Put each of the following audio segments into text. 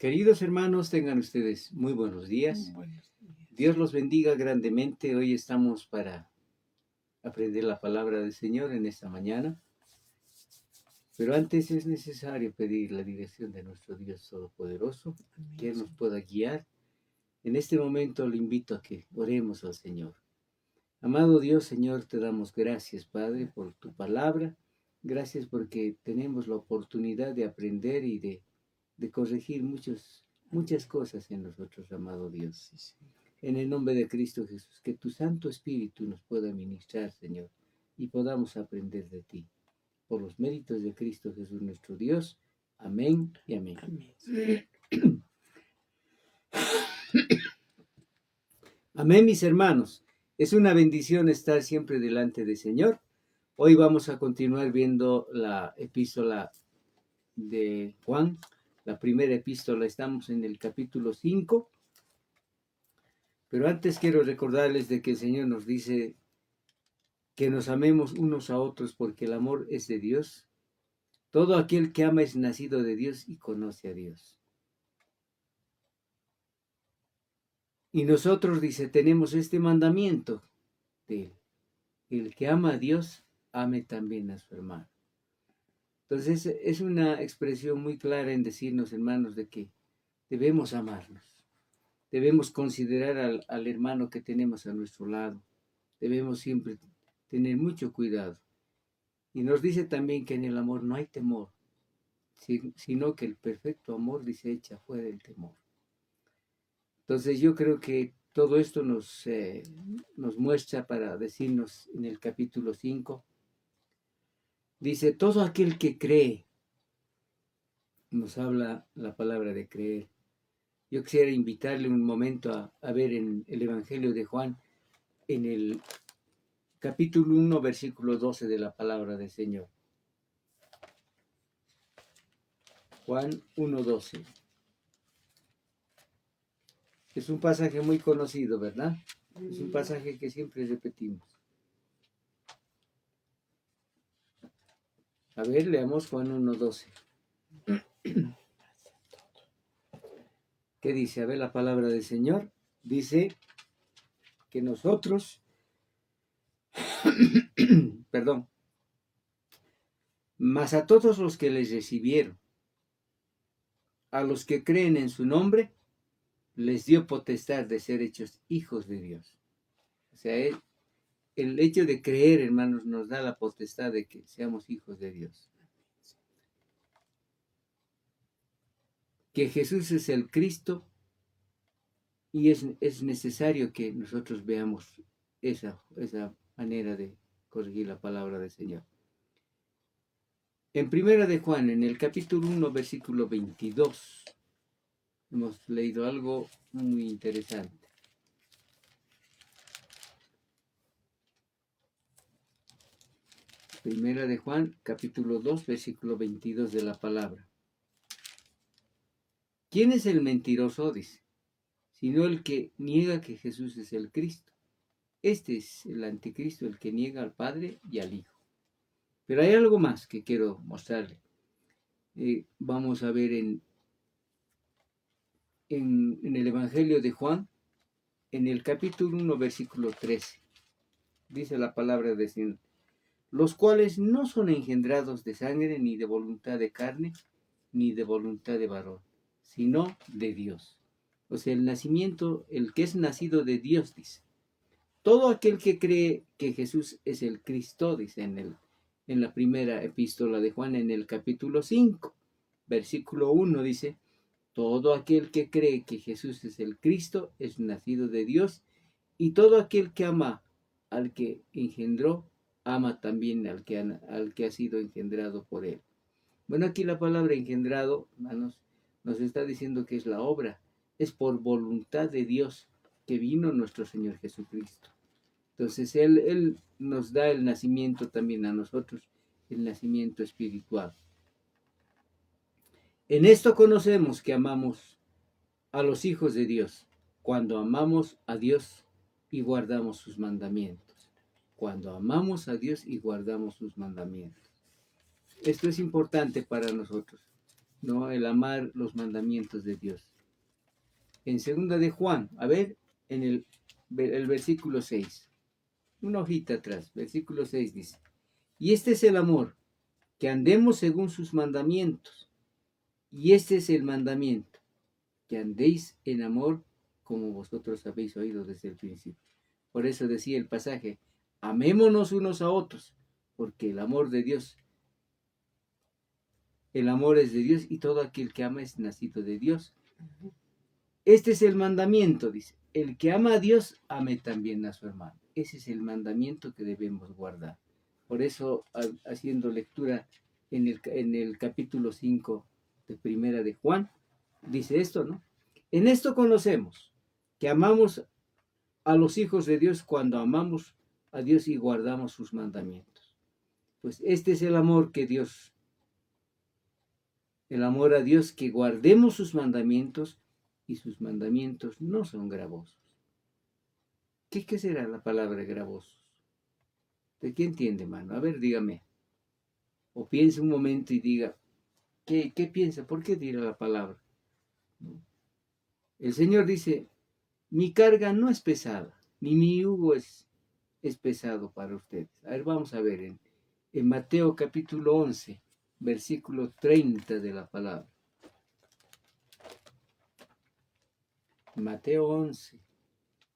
Queridos hermanos, tengan ustedes muy buenos días. Buenos días. Dios los bendiga grandemente. Hoy estamos para aprender la palabra del Señor en esta mañana. Pero antes es necesario pedir la dirección de nuestro Dios Todopoderoso, que Él nos pueda guiar. En este momento le invito a que oremos al Señor. Amado Dios, Señor, te damos gracias, Padre, por tu palabra. Gracias porque tenemos la oportunidad de aprender y de corregir muchas cosas en nosotros, amado Dios. Sí, Señor. En el nombre de Cristo Jesús, que tu Santo Espíritu nos pueda ministrar, Señor, y podamos aprender de ti. Por los méritos de Cristo Jesús nuestro Dios. Amén y amén. Amén. Amén, mis hermanos. Es una bendición estar siempre delante del Señor. Hoy vamos a continuar viendo la epístola de Juan. La primera epístola, estamos en el capítulo 5. Pero antes quiero recordarles de que el Señor nos dice que nos amemos unos a otros porque el amor es de Dios. Todo aquel que ama es nacido de Dios y conoce a Dios. Y nosotros, dice, tenemos este mandamiento de él. El que ama a Dios, ame también a su hermano. Entonces es una expresión muy clara en decirnos, hermanos, de que debemos amarnos. Debemos considerar al hermano que tenemos a nuestro lado. Debemos siempre tener mucho cuidado. Y nos dice también que en el amor no hay temor, sino que el perfecto amor, dice, echa fuera el temor. Entonces yo creo que todo esto nos muestra para decirnos en el capítulo 5, dice, todo aquel que cree, nos habla la palabra de creer. Yo quisiera invitarle un momento a ver en el Evangelio de Juan, en el capítulo 1, versículo 12 de la palabra del Señor. Juan 1:12. Es un pasaje muy conocido, ¿verdad? Es un pasaje que siempre repetimos. A ver, leamos Juan 1:12. ¿Qué dice? A ver, la palabra del Señor dice que nosotros, perdón, mas a todos los que les recibieron, a los que creen en su nombre, les dio potestad de ser hechos hijos de Dios. O sea, el hecho de creer, hermanos, nos da la potestad de que seamos hijos de Dios. Que Jesús es el Cristo y es necesario que nosotros veamos esa manera de corregir la palabra del Señor. En Primera de Juan, en el capítulo 1, versículo 22, hemos leído algo muy interesante. Primera de Juan, capítulo 2, versículo 22 de la palabra. ¿Quién es el mentiroso? Dice, sino el que niega que Jesús es el Cristo. Este es el anticristo, el que niega al Padre y al Hijo. Pero hay algo más que quiero mostrarle. Vamos a ver en el Evangelio de Juan, en el capítulo 1, versículo 13. Dice la palabra de Dios, los cuales no son engendrados de sangre, ni de voluntad de carne, ni de voluntad de varón, sino de Dios. O sea, el nacimiento, el que es nacido de Dios, dice. Todo aquel que cree que Jesús es el Cristo, dice en la primera epístola de Juan, en el capítulo 5, versículo 1, dice, todo aquel que cree que Jesús es el Cristo es nacido de Dios, y todo aquel que ama al que engendró, ama también al que ha sido engendrado por él. Bueno, aquí la palabra engendrado, hermanos, nos está diciendo que es la obra, es por voluntad de Dios que vino nuestro Señor Jesucristo. Entonces Él nos da el nacimiento también a nosotros, el nacimiento espiritual. En esto conocemos que amamos a los hijos de Dios, cuando amamos a Dios y guardamos sus mandamientos. Cuando amamos a Dios y guardamos sus mandamientos. Esto es importante para nosotros. ¿no? El amar los mandamientos de Dios. En segunda de Juan, a ver, en el versículo 6, una hojita atrás, versículo 6 dice, y este es el amor, que andemos según sus mandamientos, y este es el mandamiento, que andéis en amor como vosotros habéis oído desde el principio. Por eso decía el pasaje, amémonos unos a otros, porque el amor es de Dios y todo aquel que ama es nacido de Dios. Este es el mandamiento, dice, el que ama a Dios, ame también a su hermano. Ese es el mandamiento que debemos guardar. Por eso, haciendo lectura en el capítulo 5 de Primera de Juan, dice esto, ¿no? En esto conocemos que amamos a los hijos de Dios cuando amamos a Dios y guardamos sus mandamientos. Pues este es el amor a Dios, que guardemos sus mandamientos, y sus mandamientos no son gravosos. ¿Qué será la palabra gravosos? ¿De qué entiende, hermano? A ver, dígame. O piense un momento y diga, ¿qué piensa? ¿Por qué dirá la palabra? El Señor dice, mi carga no es pesada, ni mi yugo es pesado para ustedes. A ver, vamos a ver en Mateo capítulo 11, versículo 30 de la palabra. Mateo 11,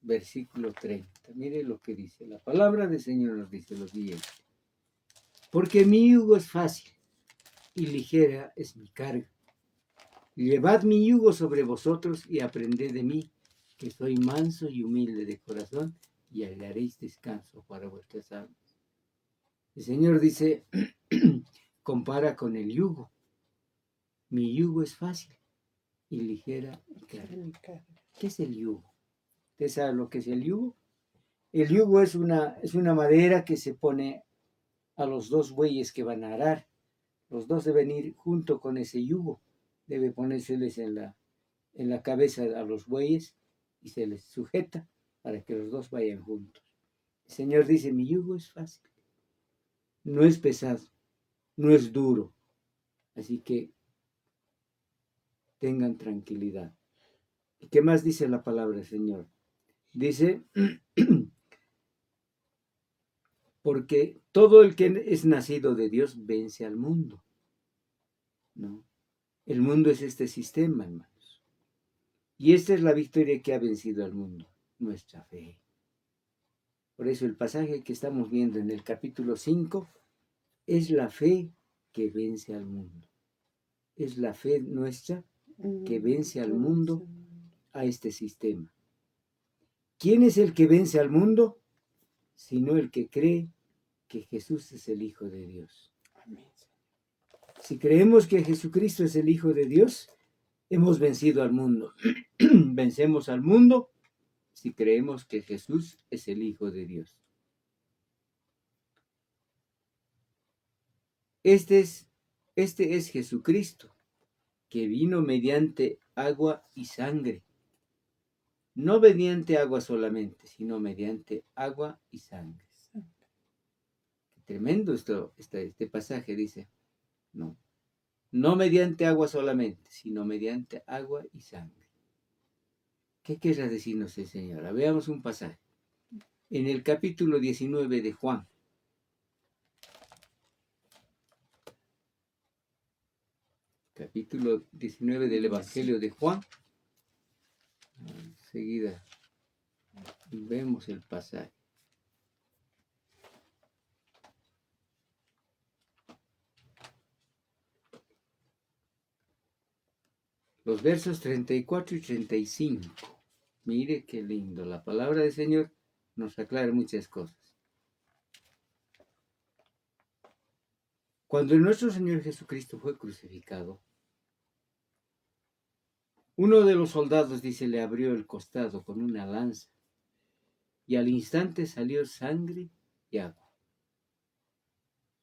versículo 30. Mire lo que dice. La palabra del Señor nos dice lo siguiente. Porque mi yugo es fácil y ligera es mi carga. Llevad mi yugo sobre vosotros y aprended de mí, que soy manso y humilde de corazón, y hallaréis descanso para vuestras almas. El Señor dice, compara con el yugo. Mi yugo es fácil y ligera mi carga. ¿Qué es el yugo? ¿Usted sabe lo que es el yugo? El yugo es una madera que se pone a los dos bueyes que van a arar. Los dos deben ir junto con ese yugo. Debe ponérseles en la cabeza a los bueyes y se les sujeta para que los dos vayan juntos. El Señor dice, mi yugo es fácil, no es pesado, no es duro. Así que tengan tranquilidad. ¿Y qué más dice la palabra del Señor? Dice, porque todo el que es nacido de Dios vence al mundo. ¿No? El mundo es este sistema, hermanos. Y esta es la victoria que ha vencido al mundo, nuestra fe. Por eso el pasaje que estamos viendo en el capítulo 5 es la fe que vence al mundo. Es la fe nuestra que vence al mundo, a este sistema. ¿Quién es el que vence al mundo? Sino el que cree que Jesús es el Hijo de Dios. Amén. Si creemos que Jesucristo es el Hijo de Dios, hemos vencido al mundo. Vencemos al mundo si creemos que Jesús es el Hijo de Dios. Este es Jesucristo, que vino mediante agua y sangre. No mediante agua solamente, sino mediante agua y sangre. Tremendo este pasaje, dice. No mediante agua solamente, sino mediante agua y sangre. ¿Qué querrá decirnos el Señor? Veamos un pasaje. En el capítulo 19 de Juan. Capítulo 19 del Evangelio de Juan. Enseguida vemos el pasaje. Los versos 34 y 35. Mire qué lindo. La palabra del Señor nos aclara muchas cosas. Cuando nuestro Señor Jesucristo fue crucificado, uno de los soldados, dice, le abrió el costado con una lanza, y al instante salió sangre y agua.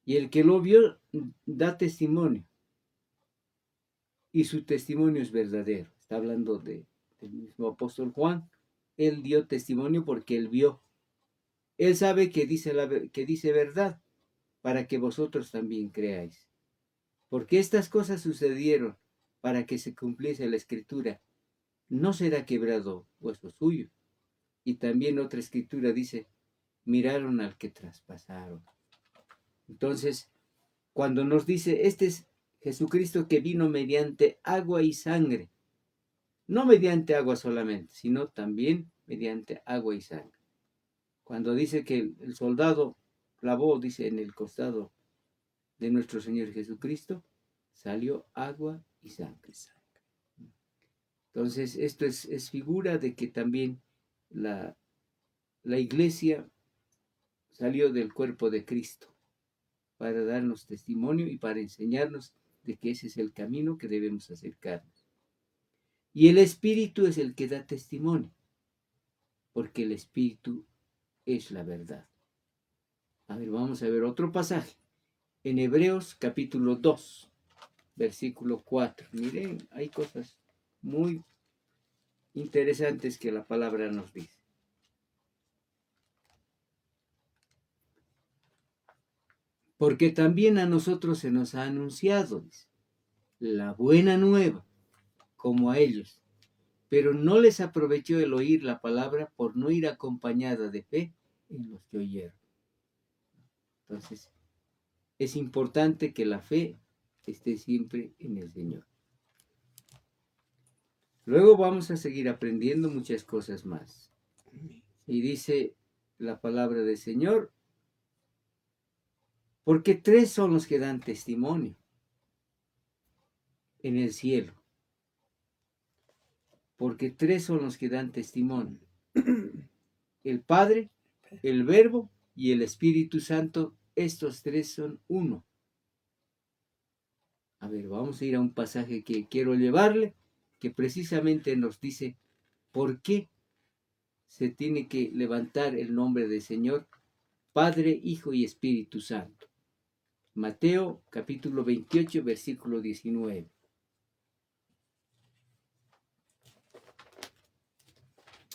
Y el que lo vio da testimonio, y su testimonio es verdadero. Está hablando del mismo apóstol Juan. Él dio testimonio porque él vio. Él sabe que dice verdad, para que vosotros también creáis. Porque estas cosas sucedieron para que se cumpliese la escritura, no será quebrado hueso suyo. Y también otra escritura dice, miraron al que traspasaron. Entonces, cuando nos dice, este es Jesucristo que vino mediante agua y sangre, no mediante agua solamente, sino también mediante agua y sangre. Cuando dice que el soldado clavó, dice, en el costado de nuestro Señor Jesucristo, salió agua y sangre. Entonces, esto es figura de que también la iglesia salió del cuerpo de Cristo para darnos testimonio y para enseñarnos de que ese es el camino que debemos acercarnos. Y el Espíritu es el que da testimonio, porque el Espíritu es la verdad. A ver, vamos a ver otro pasaje. En Hebreos capítulo 2, versículo 4. Miren, hay cosas muy interesantes que la palabra nos dice. Porque también a nosotros se nos ha anunciado, dice, la buena nueva, como a ellos, pero no les aprovechó el oír la palabra por no ir acompañada de fe en los que oyeron. Entonces, es importante que la fe esté siempre en el Señor. Luego vamos a seguir aprendiendo muchas cosas más. Y dice la palabra del Señor, porque tres son los que dan testimonio en el cielo. Porque tres son los que dan testimonio. El Padre, el Verbo y el Espíritu Santo, estos tres son uno. A ver, vamos a ir a un pasaje que quiero llevarle, que precisamente nos dice por qué se tiene que levantar el nombre del Señor, Padre, Hijo y Espíritu Santo. Mateo capítulo 28, versículo 19.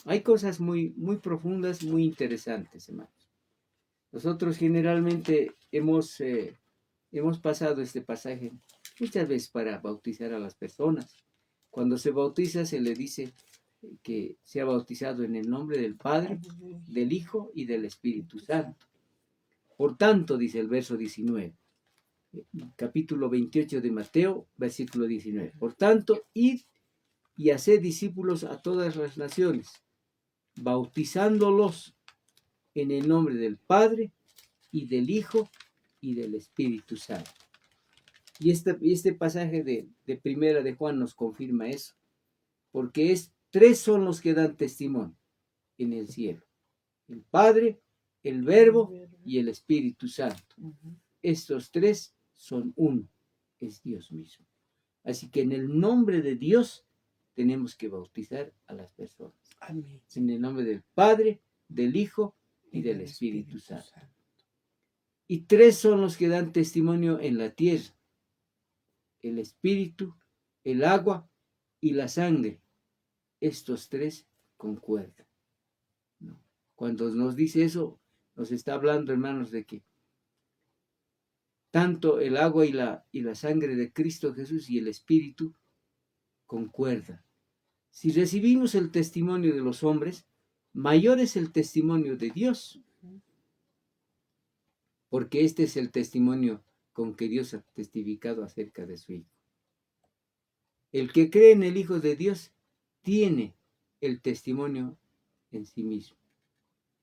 Hay cosas muy profundas, muy interesantes, hermanos. Nosotros generalmente hemos pasado este pasaje muchas veces para bautizar a las personas. Cuando se bautiza se le dice que sea bautizado en el nombre del Padre, del Hijo y del Espíritu Santo. Por tanto, dice el verso 19, capítulo 28 de Mateo, versículo 19. Por tanto, id y haced discípulos a todas las naciones, bautizándolos en el nombre del Padre y del Hijo y del Espíritu Santo. Y este pasaje de Primera de Juan nos confirma eso, porque tres son los que dan testimonio en el cielo: el Padre, el Verbo y el Espíritu Santo. Estos tres son uno, es Dios mismo. Así que en el nombre de Dios tenemos que bautizar a las personas. Amén. En el nombre del Padre, del Hijo y del Espíritu Santo. Y tres son los que dan testimonio en la tierra: el Espíritu, el agua y la sangre. Estos tres concuerdan. ¿No? Cuando nos dice eso, nos está hablando, hermanos, de que tanto el agua y la sangre de Cristo Jesús y el Espíritu concuerdan. Si recibimos el testimonio de los hombres, mayor es el testimonio de Dios, porque este es el testimonio con que Dios ha testificado acerca de su Hijo. El que cree en el Hijo de Dios tiene el testimonio en sí mismo.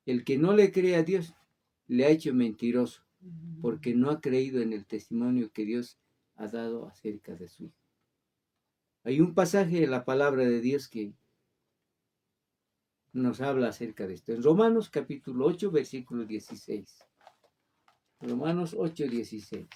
El que no le cree a Dios le ha hecho mentiroso, porque no ha creído en el testimonio que Dios ha dado acerca de su Hijo. Hay un pasaje de la palabra de Dios que nos habla acerca de esto. En Romanos capítulo 8, versículo 16. Romanos 8, 16.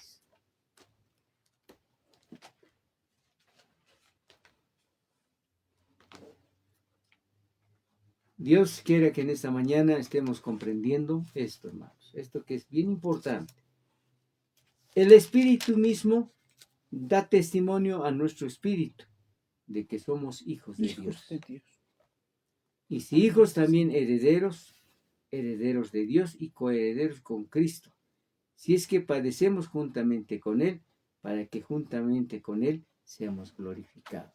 Dios quiera que en esta mañana estemos comprendiendo esto, hermanos. Esto que es bien importante. El Espíritu mismo da testimonio a nuestro espíritu de que somos hijos de Dios. Y si hijos, también herederos, herederos de Dios y coherederos con Cristo, si es que padecemos juntamente con Él, para que juntamente con Él seamos glorificados.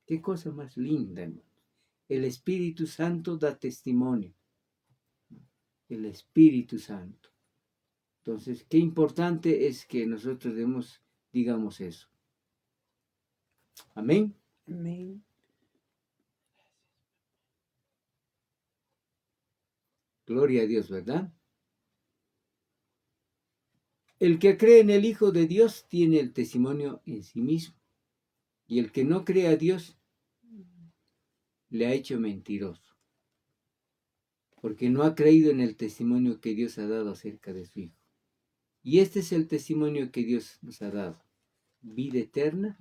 Qué cosa más linda, hermanos. El Espíritu Santo da testimonio. El Espíritu Santo. Entonces, qué importante es que nosotros digamos eso. Amén. Amén. Gloria a Dios, ¿verdad? El que cree en el Hijo de Dios tiene el testimonio en sí mismo. Y el que no cree a Dios le ha hecho mentiroso. Porque no ha creído en el testimonio que Dios ha dado acerca de su Hijo. Y este es el testimonio que Dios nos ha dado. Vida eterna.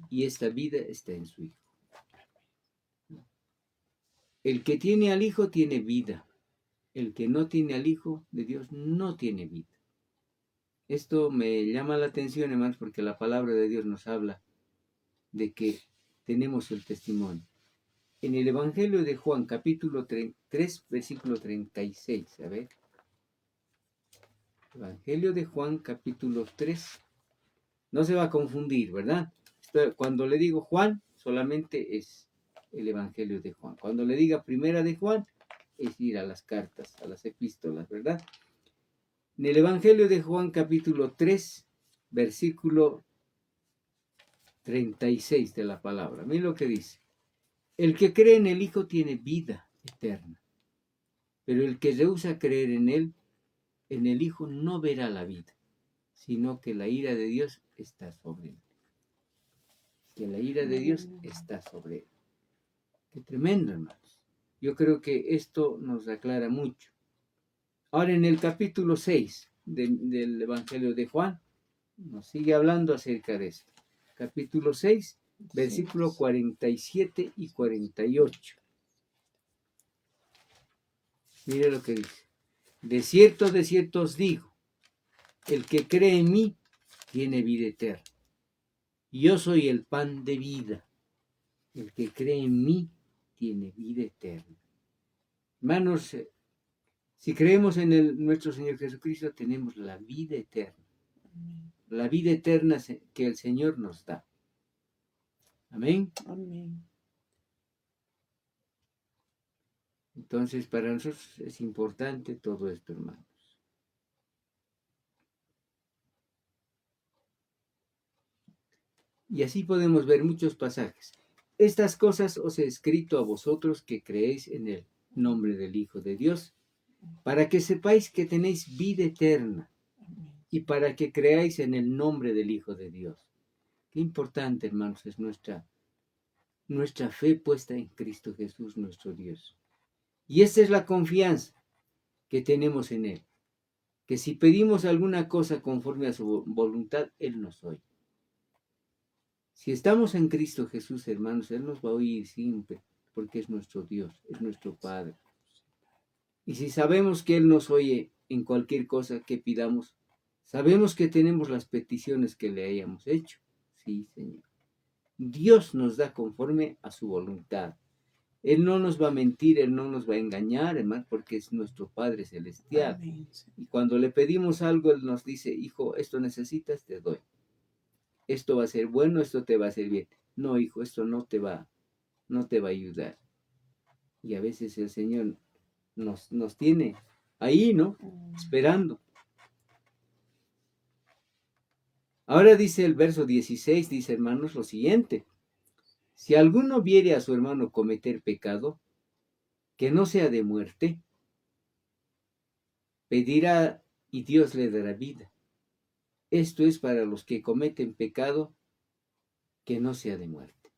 Y esta vida está en su Hijo. El que tiene al Hijo tiene vida. El que no tiene al Hijo de Dios no tiene vida. Esto me llama la atención, hermanos, porque la palabra de Dios nos habla de que tenemos el testimonio. En el Evangelio de Juan, capítulo 3, versículo 36, a ver. Evangelio de Juan, capítulo 3. No se va a confundir, ¿verdad? Cuando le digo Juan, solamente es el Evangelio de Juan. Cuando le diga primera de Juan, es ir a las cartas, a las epístolas, ¿verdad? En el Evangelio de Juan, capítulo 3, versículo 36 de la palabra. Miren lo que dice. El que cree en el Hijo tiene vida eterna, pero el que rehúsa creer en él, en el Hijo, no verá la vida, sino que la ira de Dios está sobre él. Que la ira de Dios está sobre él. Qué tremendo, hermanos. Yo creo que esto nos aclara mucho. Ahora en el capítulo 6 del Evangelio de Juan, nos sigue hablando acerca de esto. Capítulo 6, versículo 47 y 48. Mire lo que dice. De cierto os digo, el que cree en mí tiene vida eterna. Yo soy el pan de vida. El que cree en mí tiene vida eterna. Hermanos, si creemos en nuestro Señor Jesucristo, tenemos la vida eterna. La vida eterna que el Señor nos da. Amén. Amén. Entonces, para nosotros es importante todo esto, hermanos. Y así podemos ver muchos pasajes. Estas cosas os he escrito a vosotros que creéis en el nombre del Hijo de Dios, para que sepáis que tenéis vida eterna y para que creáis en el nombre del Hijo de Dios. Qué importante, hermanos, es nuestra fe puesta en Cristo Jesús, nuestro Dios. Y esta es la confianza que tenemos en Él, que si pedimos alguna cosa conforme a su voluntad, Él nos oye. Si estamos en Cristo Jesús, hermanos, Él nos va a oír siempre, porque es nuestro Dios, es nuestro Padre. Y si sabemos que Él nos oye en cualquier cosa que pidamos, sabemos que tenemos las peticiones que le hayamos hecho. Sí, Señor. Dios nos da conforme a su voluntad. Él no nos va a mentir, Él no nos va a engañar, hermano, porque es nuestro Padre Celestial. Amén. Y cuando le pedimos algo, Él nos dice, hijo, esto necesitas, te doy. Esto va a ser bueno, esto te va a hacer bien. No, hijo, esto no te va a ayudar. Y a veces el Señor nos tiene ahí, ¿no? Esperando. Ahora dice el verso 16, dice, hermanos, lo siguiente. Si alguno viere a su hermano cometer pecado, que no sea de muerte, pedirá y Dios le dará vida. Esto es para los que cometen pecado, que no sea de muerte.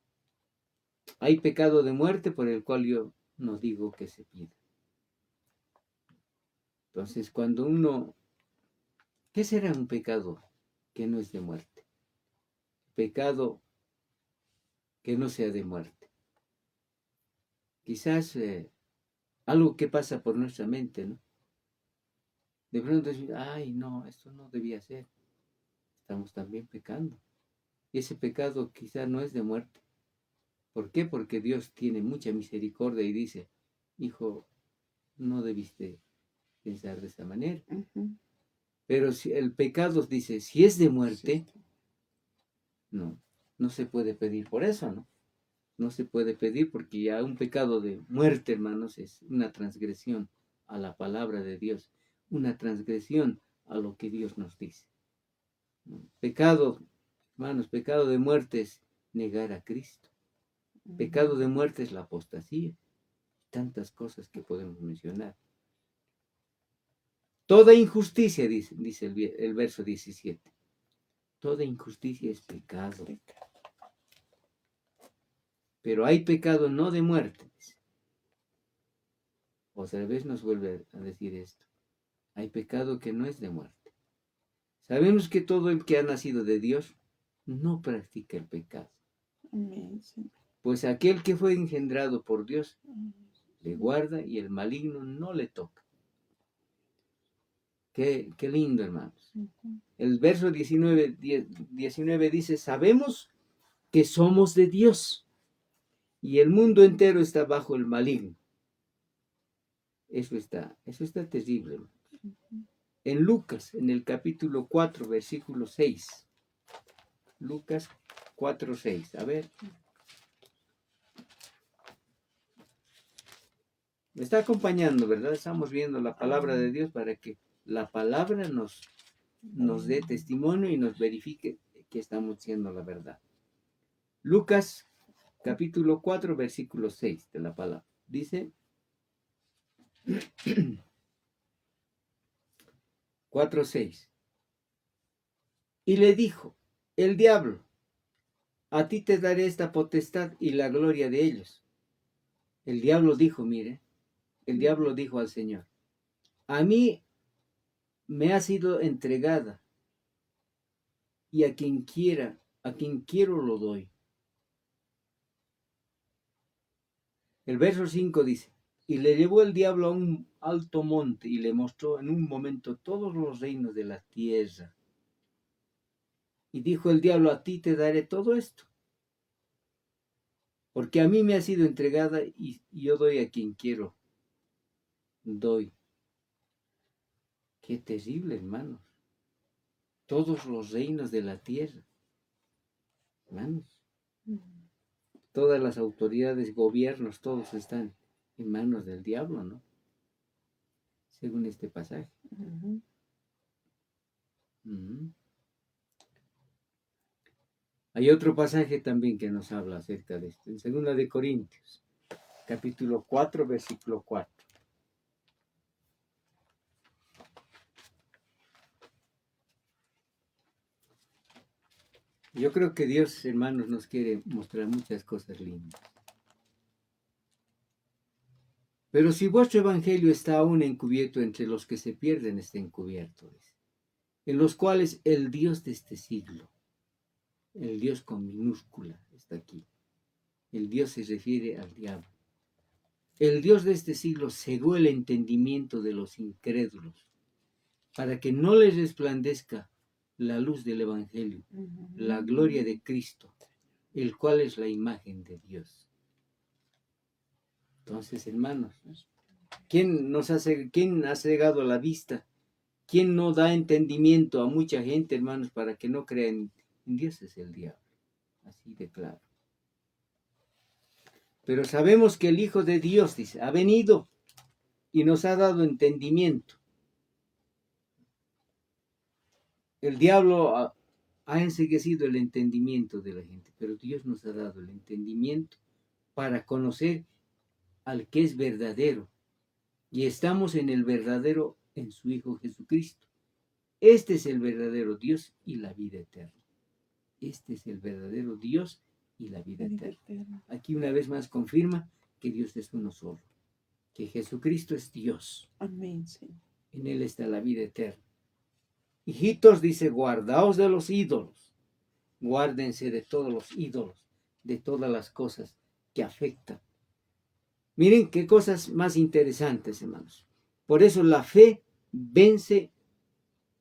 Hay pecado de muerte por el cual yo no digo que se pida. Entonces, cuando ¿qué será un pecado que no es de muerte? Pecado que no sea de muerte. Quizás algo que pasa por nuestra mente, ¿no? De pronto decir, ay, no, esto no debía ser. Estamos también pecando. Y ese pecado quizás no es de muerte. ¿Por qué? Porque Dios tiene mucha misericordia y dice, hijo, no debiste pensar de esa manera. Pero si el pecado dice, si es de muerte, no. no se puede pedir por eso, ¿no? No se puede pedir porque ya un pecado de muerte, hermanos, es una transgresión a la palabra de Dios, una transgresión a lo que Dios nos dice. Pecado, hermanos, pecado de muerte es negar a Cristo. Pecado de muerte es la apostasía. Tantas cosas que podemos mencionar. Toda injusticia, dice el verso 17. Toda injusticia es pecado. Pero hay pecado no de muerte. Otra vez nos vuelve a decir esto. Hay pecado que no es de muerte. Sabemos que todo el que ha nacido de Dios no practica el pecado. Amén, Señor. Pues aquel que fue engendrado por Dios le guarda y el maligno no le toca. Qué lindo, hermanos. El verso 19 dice, sabemos que somos de Dios y el mundo entero está bajo el maligno. Eso está terrible. En Lucas, en el capítulo 4, versículo 6. Lucas 4, 6. A ver. Me está acompañando, ¿verdad? Estamos viendo la palabra de Dios para que la palabra nos dé testimonio y nos verifique que estamos diciendo la verdad. Lucas capítulo 4, versículo 6 de la palabra. Dice 4, 6. Y le dijo el diablo, a ti te daré esta potestad y la gloria de ellos. El diablo dijo, mire, el diablo dijo al Señor, a mí me ha sido entregada y a quien quiero lo doy. El verso 5 dice, y le llevó el diablo a un alto monte y le mostró en un momento todos los reinos de la tierra. Y dijo el diablo, a ti te daré todo esto, porque a mí me ha sido entregada y yo doy a quien quiero. Doy. Qué terrible, hermanos. Todos los reinos de la tierra. Hermanos. Todas las autoridades, gobiernos, todos están en manos del diablo, ¿no? Según este pasaje. Hay otro pasaje también que nos habla acerca de esto. En 2 de Corintios, capítulo 4, versículo 4. Yo creo que Dios, hermanos, nos quiere mostrar muchas cosas lindas. Pero si vuestro evangelio está aún encubierto, entre los que se pierden está encubierto, en los cuales el Dios de este siglo, el Dios con minúscula está aquí. El Dios se refiere al diablo. El Dios de este siglo cegó el entendimiento de los incrédulos para que no les resplandezca la luz del evangelio, la gloria de Cristo, el cual es la imagen de Dios. Entonces, hermanos, ¿quién ha cegado la vista? ¿Quién no da entendimiento a mucha gente, hermanos, para que no crean en Dios? Es el diablo. Así de claro. Pero sabemos que el Hijo de Dios, dice, ha venido y nos ha dado entendimiento. El diablo ha enceguecido el entendimiento de la gente, pero Dios nos ha dado el entendimiento para conocer al que es verdadero. Y estamos en el verdadero, en su Hijo Jesucristo. Este es el verdadero Dios y la vida eterna. Este es el verdadero Dios y la vida eterna. Aquí una vez más confirma que Dios es uno solo, que Jesucristo es Dios. Amén, Señor. En Él está la vida eterna. Hijitos, dice, guardaos de los ídolos. Guárdense de todos los ídolos, de todas las cosas que afectan. Miren qué cosas más interesantes, hermanos. Por eso la fe vence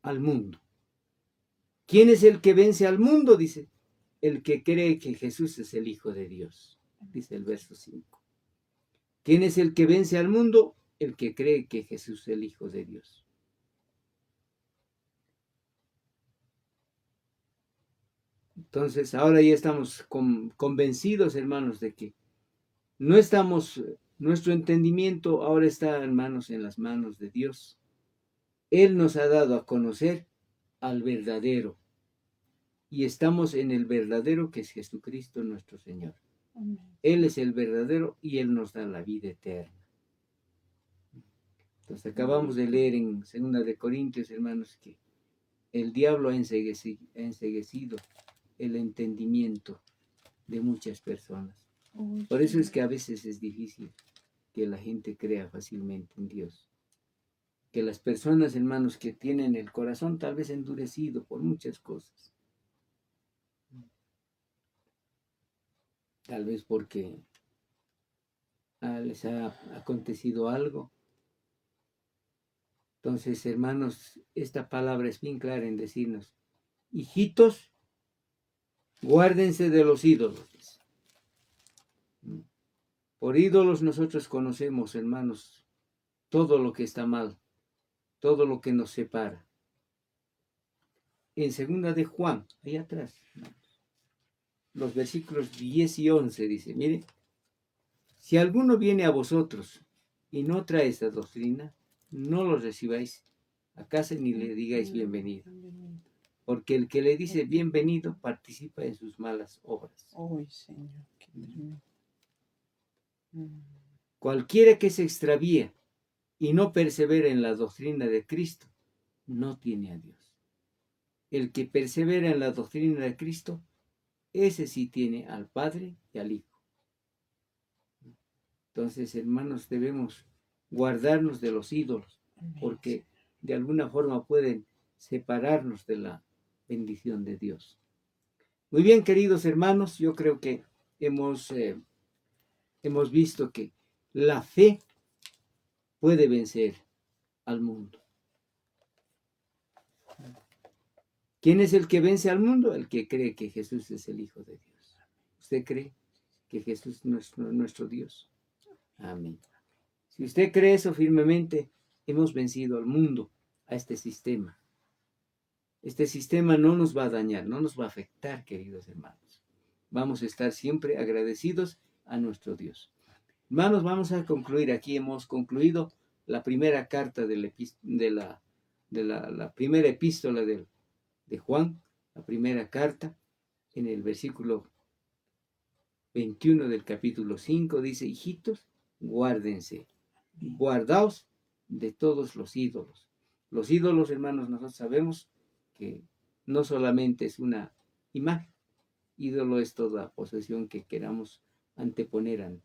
al mundo. ¿Quién es el que vence al mundo? Dice, el que cree que Jesús es el Hijo de Dios. Dice el verso 5. ¿Quién es el que vence al mundo? El que cree que Jesús es el Hijo de Dios. Entonces, ahora ya estamos convencidos, hermanos, de que no estamos, nuestro entendimiento ahora está, hermanos, en las manos de Dios. Él nos ha dado a conocer al verdadero. Y estamos en el verdadero, que es Jesucristo nuestro Señor. Amén. Él es el verdadero y Él nos da la vida eterna. Entonces acabamos de leer en 2 de Corintios, hermanos, que el diablo ha enceguecido el entendimiento de muchas personas. Por eso es que a veces es difícil que la gente crea fácilmente en Dios. Que las personas, hermanos, que tienen el corazón tal vez endurecido por muchas cosas. Tal vez porque les ha acontecido algo. Entonces, hermanos, esta palabra es bien clara en decirnos, hijitos, guárdense de los ídolos. Por ídolos nosotros conocemos, hermanos, todo lo que está mal, todo lo que nos separa. En 2 de Juan, ahí atrás, los versículos 10 y 11 dice, mire, si alguno viene a vosotros y no trae esta doctrina, no lo recibáis a casa ni le digáis bienvenido. Porque el que le dice bienvenido participa en sus malas obras. Ay, Señor, qué tremendo. Cualquiera que se extravía y no persevera en la doctrina de Cristo, no tiene a Dios. El que persevera en la doctrina de Cristo, ese sí tiene al Padre y al Hijo. Entonces, hermanos, debemos guardarnos de los ídolos, porque de alguna forma pueden separarnos de la bendición de Dios. Muy bien, queridos hermanos, yo creo que hemos visto que la fe puede vencer al mundo. ¿Quién es el que vence al mundo? El que cree que Jesús es el Hijo de Dios. ¿Usted cree que Jesús es nuestro Dios? Amén. Si usted cree eso firmemente, hemos vencido al mundo, a este sistema. Este sistema no nos va a dañar, no nos va a afectar, queridos hermanos. Vamos a estar siempre agradecidos a nuestro Dios. Hermanos, vamos a concluir. Aquí hemos concluido la primera carta la primera epístola de Juan, la primera carta, en el versículo 21 del capítulo 5, dice, hijitos, guárdense, guardaos de todos los ídolos. Los ídolos, hermanos, nosotros sabemos que no solamente es una imagen, ídolo es toda posesión que queramos anteponer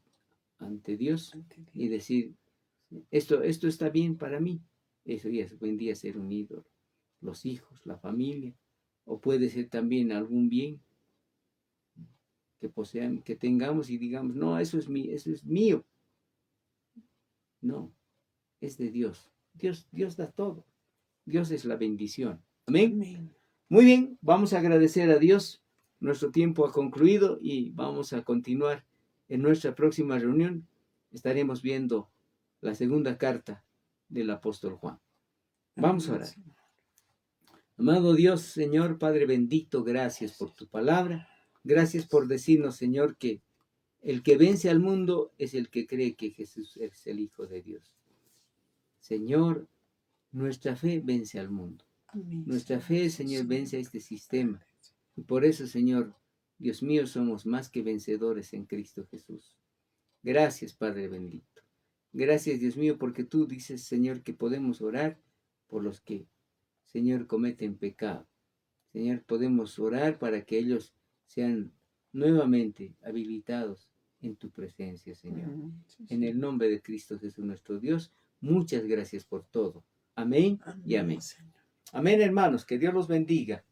ante Dios y decir, esto está bien para mí. Eso ya vendría a ser un ídolo. Los hijos, la familia, o puede ser también algún bien que tengamos y digamos, no, eso es mío. No, es de Dios. Dios da todo. Dios es la bendición. Amén. Amén. Muy bien, vamos a agradecer a Dios. Nuestro tiempo ha concluido y vamos a continuar en nuestra próxima reunión. Estaremos viendo la segunda carta del apóstol Juan. Vamos a orar. Amado Dios, Señor, Padre bendito, gracias por tu palabra. Gracias por decirnos, Señor, que el que vence al mundo es el que cree que Jesús es el Hijo de Dios. Señor, nuestra fe vence al mundo. Amén. Nuestra fe, Señor, vence a este sistema. Y por eso, Señor, Dios mío, somos más que vencedores en Cristo Jesús. Gracias, Padre bendito. Gracias, Dios mío, porque tú dices, Señor, que podemos orar por los que, Señor, cometen pecado. Señor, podemos orar para que ellos sean nuevamente habilitados en tu presencia, Señor. En el nombre de Cristo Jesús, nuestro Dios, muchas gracias por todo. Amén y amén. Amén, hermanos, que Dios los bendiga.